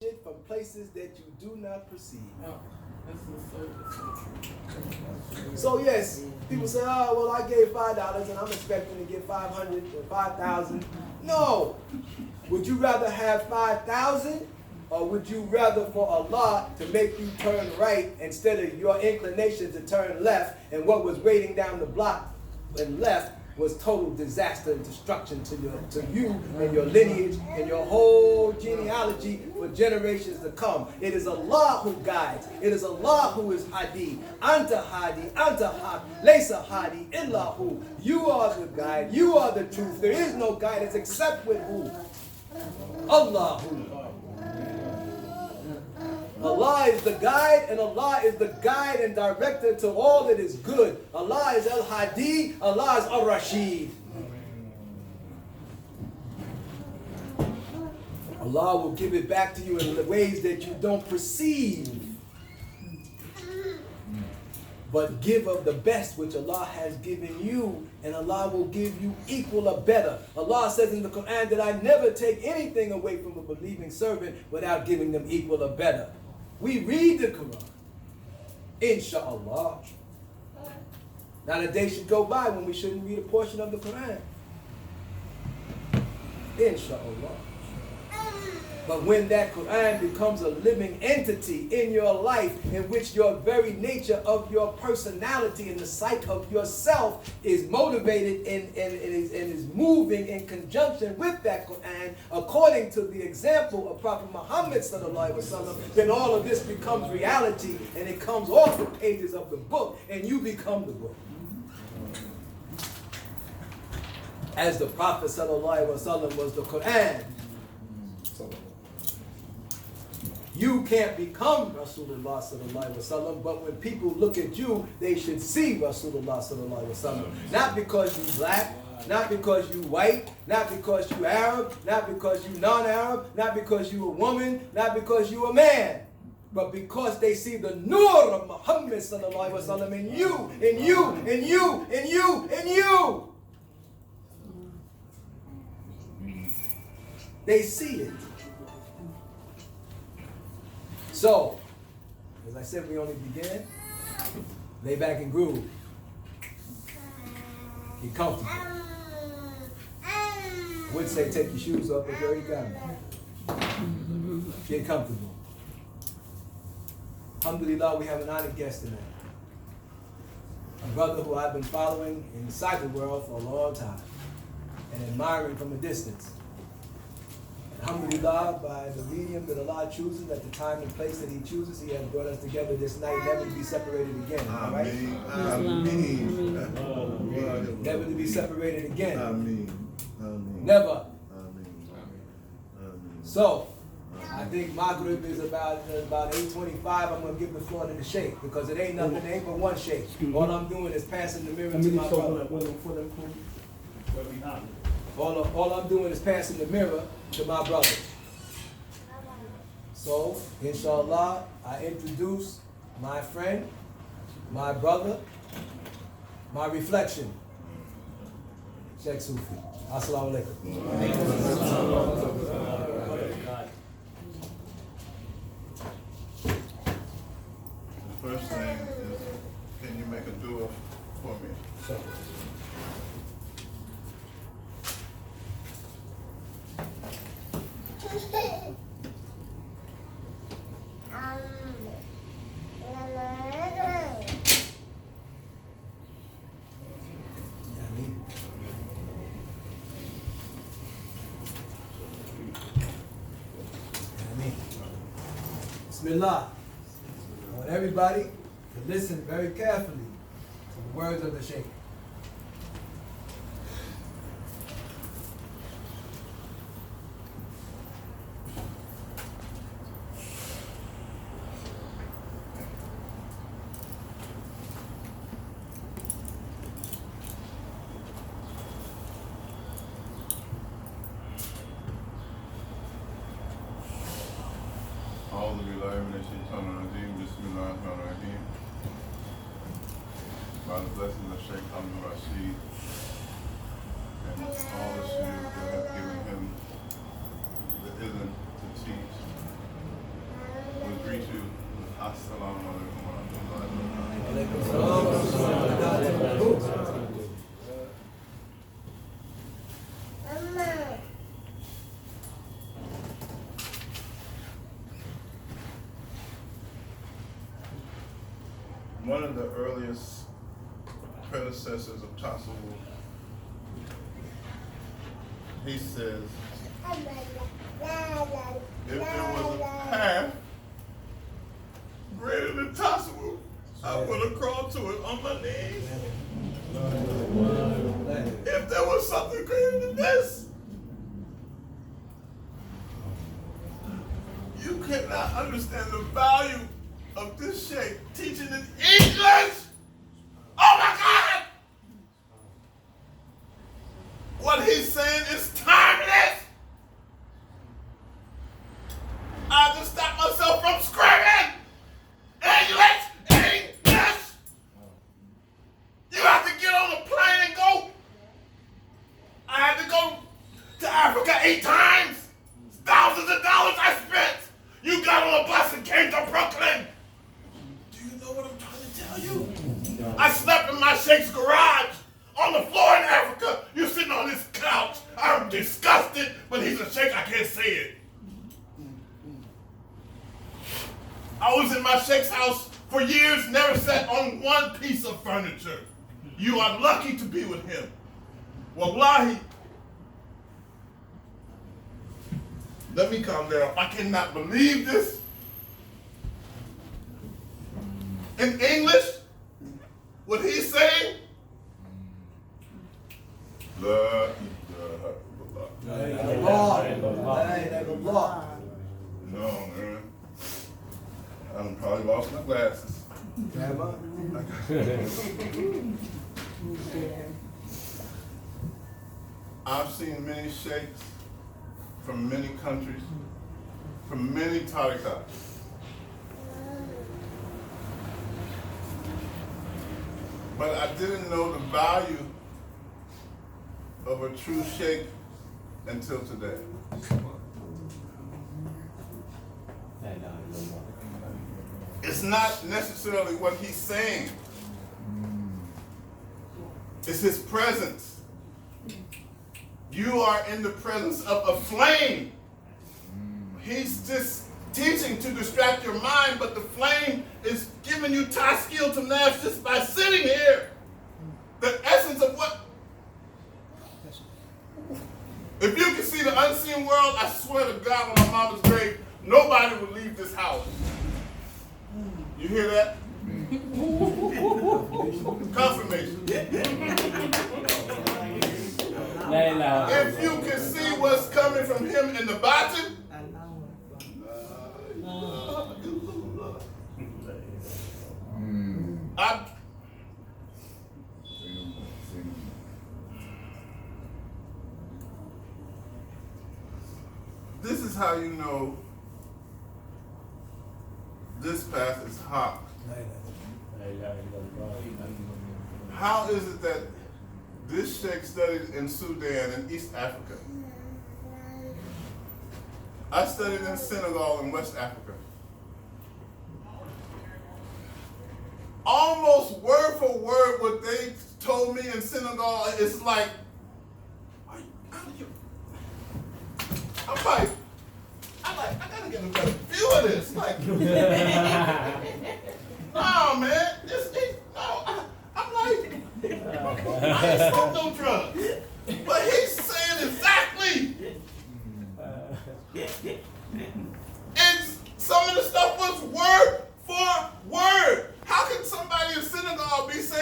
shit from places that you do not perceive. So yes, people say, oh, well, I gave $5 and I'm expecting to get 500 or 5,000. No. Would you rather have 5,000 or would you rather for Allah to make you turn right instead of your inclination to turn left, and what was waiting down the block and left was total disaster and destruction to you and your lineage and your whole genealogy for generations to come. It is Allah who guides. It is Allah who is Hadi. Anta Hadi, Anta Haq, Laysa Hadi, Illahu. You are the guide. You are the truth. There is no guidance except with who? Allahu. Allah is the guide, and Allah is the guide and director to all that is good. Allah is Al-Hadi, Allah is Al-Rashid. Allah will give it back to you in the ways that you don't perceive. But give of the best which Allah has given you, and Allah will give you equal or better. Allah says in the Quran that I never take anything away from a believing servant without giving them equal or better. We read the Quran, inshallah. Not a day should go by when we shouldn't read a portion of the Quran, inshallah. But when that Quran becomes a living entity in your life, in which your very nature of your personality and the psyche of yourself is motivated and is moving in conjunction with that Quran, according to the example of Prophet Muhammad sallallahu alaihi wasallam, then all of this becomes reality, and it comes off the pages of the book, and you become the book. As the Prophet sallallahu alaihi wasallam was the Quran. You can't become Rasulullah sallallahu alaihi wasallam, but when people look at you, they should see Rasulullah sallallahu alaihi wasallam. Not because you black, not because you white, not because you Arab, not because you non-Arab, not because you a woman, not because you a man, but because they see the nur of Muhammad sallallahu alaihi wasallam in you, in you, in you, in you, in you. They see it. So, as I said, we only began. Lay back and groove. Be comfortable. I would say take your shoes off, but you already got them. Get comfortable. Alhamdulillah, we have an honored guest tonight. A brother who I've been following in the cyber world for a long time and admiring from a distance. Alhamdulillah, by the medium that Allah chooses, at the time and place that He chooses, He has brought us together this night, never to be separated again. All right? Amen. Never to be separated again. Amen. Never. Amen. So, I think Maghrib is about 8:25. I'm going to give the floor to the Cheikh, because it ain't nothing, it ain't but one Cheikh. All I'm doing is passing the mirror to my brother. All I'm doing is passing the mirror to my brother. So, inshallah, I introduce my friend, my brother, my reflection, Cheikh Sufi. Assalamu alaikum. The first thing is, can you make a dua for me? So, Bismillah. I want everybody to listen very carefully to the words of the Cheikh. Bismillahirrahmanirrahim. By the blessings of Cheikh Abdul Rashid and all the students that have given him the izn to teach Assalamu alaikum wa rahmatullahi. One of the earliest predecessors of Tasawwuf, he says, if there was a path greater than Tasawwuf, I would have crawled to it on my knees. If there was something greater than this, you cannot understand the value of this Cheikh teaching in English. Oh my God! What he's saying is timeless. I have to stop myself from screaming. English! English! You have to get on a plane and go. I had to go to Africa 8 times. Thousands of dollars I spent. You got on a bus and came to Brooklyn. Do you know what I'm trying to tell you? I slept in my Sheikh's garage on the floor in Africa. You're sitting on this couch. I'm disgusted, but he's a Sheikh. I can't say it. I was in my Sheikh's house for years, never sat on one piece of furniture. You are lucky to be with him. Wallahi. Let me calm down. I cannot believe this. In English, what he's saying? La ilaha illallah. No, man. I probably lost my glasses. I've seen many sheikhs from many countries, from many tariqats. But I didn't know the value of a true sheikh until today. It's not necessarily what he's saying. It's his presence. You are in the presence of a flame. He's just teaching to distract your mind, but the flame is giving you taskil to nafs just by sitting here. The essence of what? If you can see the unseen world, I swear to God, on my mama's grave, nobody would leave this house. You hear that? Confirmation. If you can see what's coming from him in the batin, this is how you know this path is hot. How is it that this sheikh studied in Sudan and East Africa? I studied in Senegal and West Africa. Almost word for word what they told me in Senegal, it's like, I gotta get a better view of this. Like, no, man, I'm like, I ain't smoked no drugs. But he's saying exactly. And some of the stuff was word